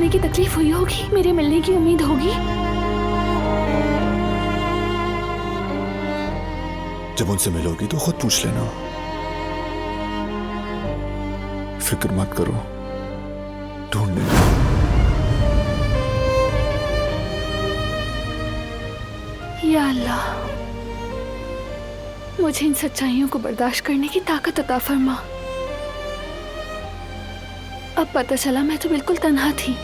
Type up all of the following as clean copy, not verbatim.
होने की तकलीफ हुई होगी, मेरे मिलने की उम्मीद होगी। जब उनसे मिलोगी तो खुद पूछ लेना। फिक्र मत करो, ढूंढ लेना। या अल्लाह, मुझे इन सच्चाइयों को बर्दाश्त करने की ताकत अता फरमा। अब पता चला मैं तो बिल्कुल तन्हा थी।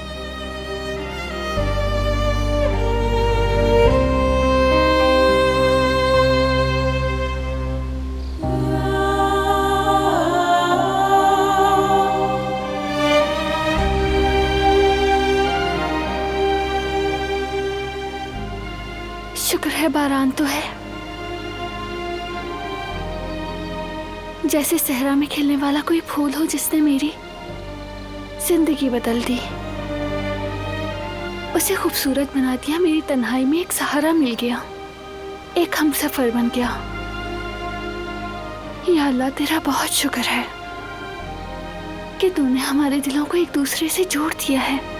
शुक्र है बारान तो है, जैसे सहरा में खिलने वाला कोई फूल हो जिसने मेरी जिंदगी बदल दी, उसे खूबसूरत बना दिया। मेरी तन्हाई में एक सहारा मिल गया, एक हमसफर बन गया। या अल्लाह, तेरा बहुत शुक्र है कि तूने हमारे दिलों को एक दूसरे से जोड़ दिया है।